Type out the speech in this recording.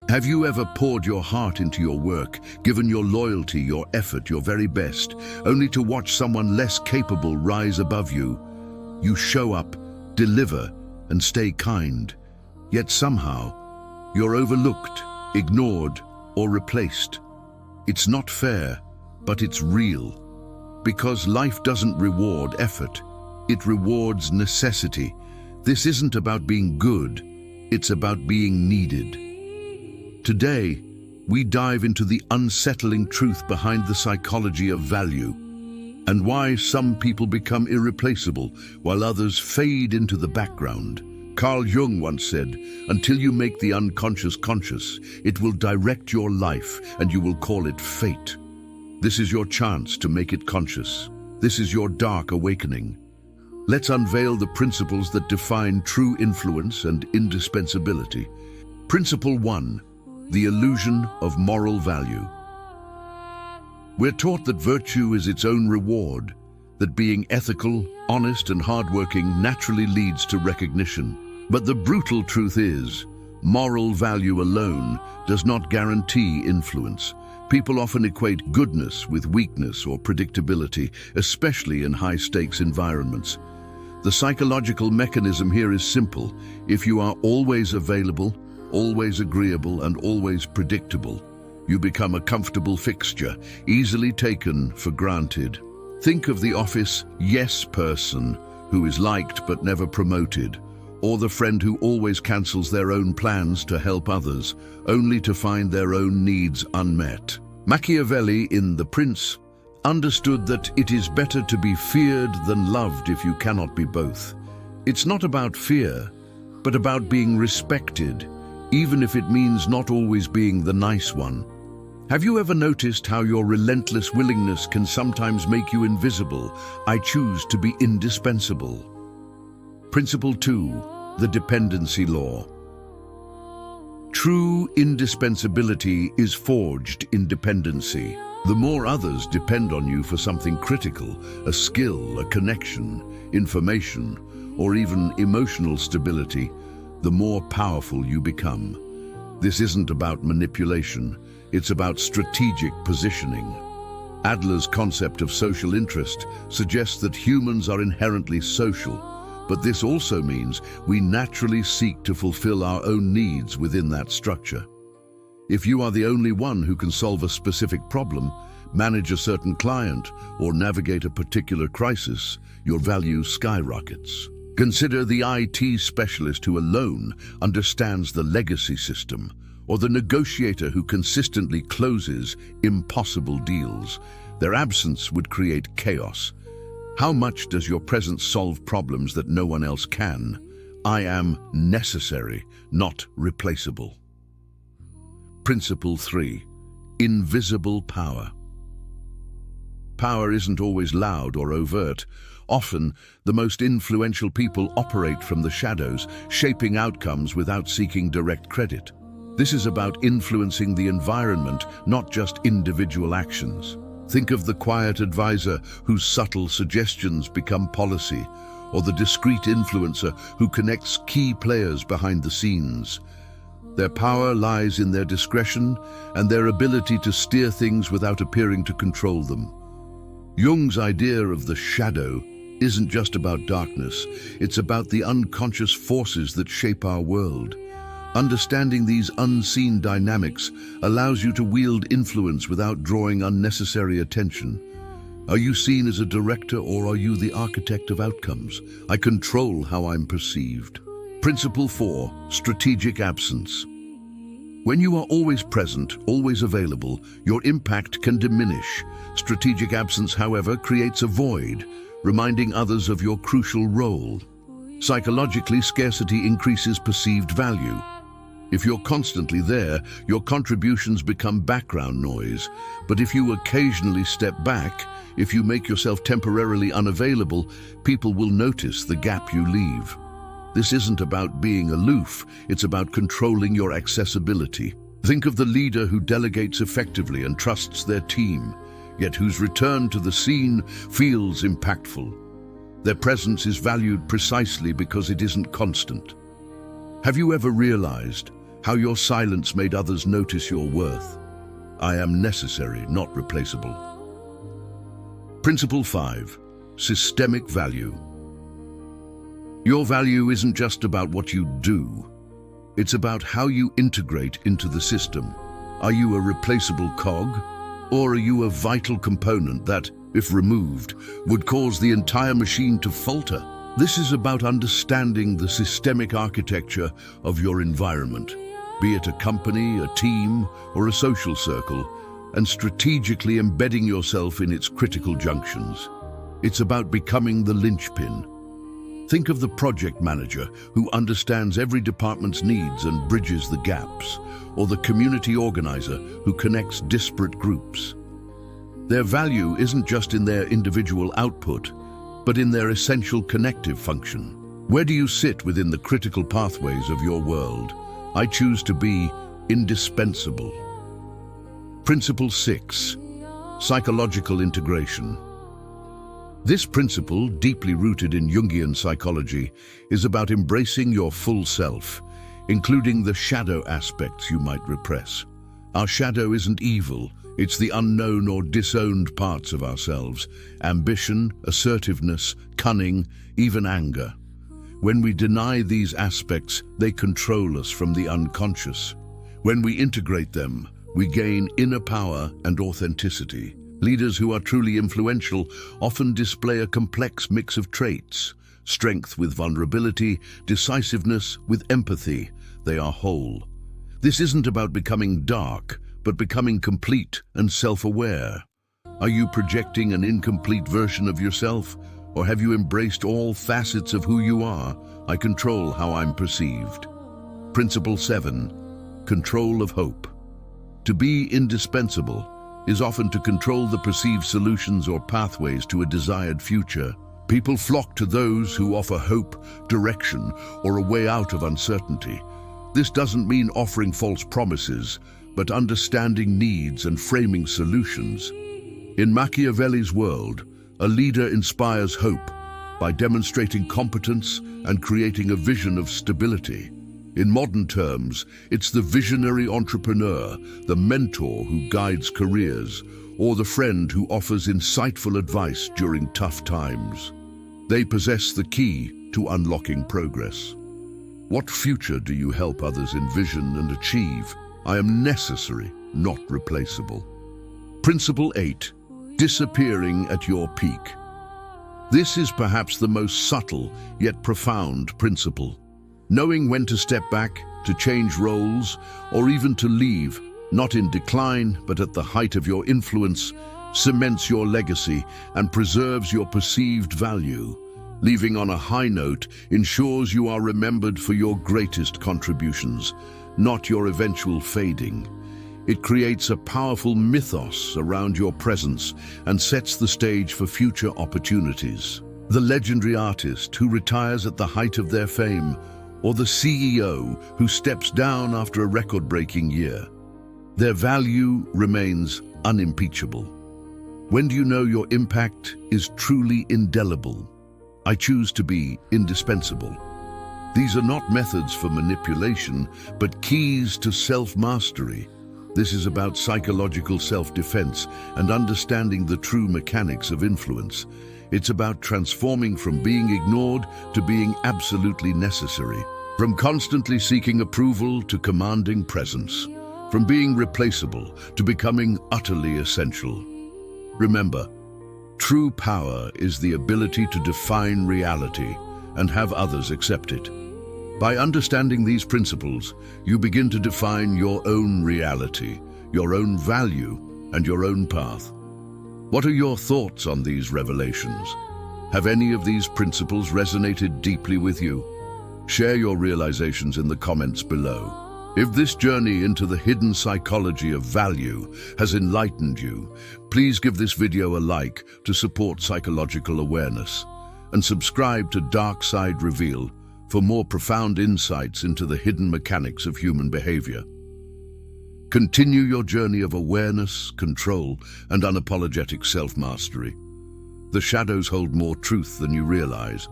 Have you ever poured your heart into your work, given your loyalty, your effort, your very best, only to watch someone less capable rise above you? You show up, deliver, and stay kind. Yet somehow, you're overlooked, ignored, or replaced. It's not fair, but it's real. Because life doesn't reward effort, it rewards necessity. This isn't about being good, it's about being needed. Today, we dive into the unsettling truth behind the psychology of value and why some people become irreplaceable while others fade into the background. Carl Jung once said, "Until you make the unconscious conscious, it will direct your life and you will call it fate." This is your chance to make it conscious. This is your dark awakening. Let's unveil the principles that define true influence and indispensability. Principle 1. The illusion of moral value. We're taught that virtue is its own reward, that being ethical, honest, and hardworking naturally leads to recognition. But the brutal truth is, moral value alone does not guarantee influence. People often equate goodness with weakness or predictability, especially in high-stakes environments. The psychological mechanism here is simple. If you are always available, always agreeable, and always predictable, you become a comfortable fixture, easily taken for granted. Think of the office yes person who is liked but never promoted, or the friend who always cancels their own plans to help others, only to find their own needs unmet. Machiavelli in The Prince understood that it is better to be feared than loved if you cannot be both. It's not about fear, but about being respected, even if it means not always being the nice one. Have you ever noticed how your relentless willingness can sometimes make you invisible? I choose to be indispensable. Principle 2. The dependency law. True indispensability is forged in dependency. The more others depend on you for something critical, a skill, a connection, information, or even emotional stability, the more powerful you become. This isn't about manipulation, it's about strategic positioning. Adler's concept of social interest suggests that humans are inherently social, but this also means we naturally seek to fulfill our own needs within that structure. If you are the only one who can solve a specific problem, manage a certain client, or navigate a particular crisis, your value skyrockets. Consider the IT specialist who alone understands the legacy system, or the negotiator who consistently closes impossible deals. Their absence would create chaos. How much does your presence solve problems that no one else can? I am necessary, not replaceable. Principle 3. Invisible power. Power isn't always loud or overt. Often, the most influential people operate from the shadows, shaping outcomes without seeking direct credit. This is about influencing the environment, not just individual actions. Think of the quiet advisor whose subtle suggestions become policy, or the discreet influencer who connects key players behind the scenes. Their power lies in their discretion and their ability to steer things without appearing to control them. Jung's idea of the shadow isn't just about darkness, it's about the unconscious forces that shape our world. Understanding these unseen dynamics allows you to wield influence without drawing unnecessary attention. Are you seen as a director, or are you the architect of outcomes? I control how I'm perceived. Principle 4. Strategic absence. When you are always present, always available, your impact can diminish. Strategic absence, however, creates a void, reminding others of your crucial role. Psychologically, scarcity increases perceived value. If you're constantly there, your contributions become background noise. But if you occasionally step back, if you make yourself temporarily unavailable, people will notice the gap you leave. This isn't about being aloof, it's about controlling your accessibility. Think of the leader who delegates effectively and trusts their team, yet whose return to the scene feels impactful. Their presence is valued precisely because it isn't constant. Have you ever realized how your silence made others notice your worth. I am necessary, not replaceable. Principle 5. Systemic value. Your value isn't just about what you do. It's about how you integrate into the system. Are you a replaceable cog, or are you a vital component that, if removed, would cause the entire machine to falter? This is about understanding the systemic architecture of your environment, be it a company, a team, or a social circle, and strategically embedding yourself in its critical junctions. It's about becoming the linchpin. Think of the project manager who understands every department's needs and bridges the gaps, or the community organizer who connects disparate groups. Their value isn't just in their individual output, but in their essential connective function. Where do you sit within the critical pathways of your world? I choose to be indispensable. Principle 6. Psychological integration. This principle, deeply rooted in Jungian psychology, is about embracing your full self, including the shadow aspects you might repress. Our shadow isn't evil, it's the unknown or disowned parts of ourselves: ambition, assertiveness, cunning, even anger. When we deny these aspects, they control us from the unconscious. When we integrate them, we gain inner power and authenticity. Leaders who are truly influential often display a complex mix of traits: strength with vulnerability, decisiveness with empathy. They are whole. This isn't about becoming dark, but becoming complete and self-aware. Are you projecting an incomplete version of yourself, or have you embraced all facets of who you are? I control how I'm perceived. Principle 7. Control of hope. To be indispensable is often to control the perceived solutions or pathways to a desired future. People flock to those who offer hope, direction, or a way out of uncertainty. This doesn't mean offering false promises, but understanding needs and framing solutions. In Machiavelli's world, a leader inspires hope by demonstrating competence and creating a vision of stability. In modern terms, it's the visionary entrepreneur, the mentor who guides careers, or the friend who offers insightful advice during tough times. They possess the key to unlocking progress. What future do you help others envision and achieve? I am necessary, not replaceable. Principle 8. Disappearing at your peak. This is perhaps the most subtle yet profound principle. Knowing when to step back, to change roles, or even to leave, not in decline but at the height of your influence, cements your legacy and preserves your perceived value. Leaving on a high note ensures you are remembered for your greatest contributions, not your eventual fading. It creates a powerful mythos around your presence and sets the stage for future opportunities. The legendary artist who retires at the height of their fame, or the CEO who steps down after a record-breaking year. Their value remains unimpeachable. When do you know your impact is truly indelible? I choose to be indispensable. These are not methods for manipulation, but keys to self-mastery. This is about psychological self-defense and understanding the true mechanics of influence. It's about transforming from being ignored to being absolutely necessary, from constantly seeking approval to commanding presence, from being replaceable to becoming utterly essential. Remember, true power is the ability to define reality and have others accept it. By understanding these principles, you begin to define your own reality, your own value, and your own path. What are your thoughts on these revelations? Have any of these principles resonated deeply with you? Share your realizations in the comments below. If this journey into the hidden psychology of value has enlightened you, please give this video a like to support psychological awareness, and subscribe to Dark Side Reveal for more profound insights into the hidden mechanics of human behavior. Continue your journey of awareness, control, and unapologetic self-mastery. The shadows hold more truth than you realize.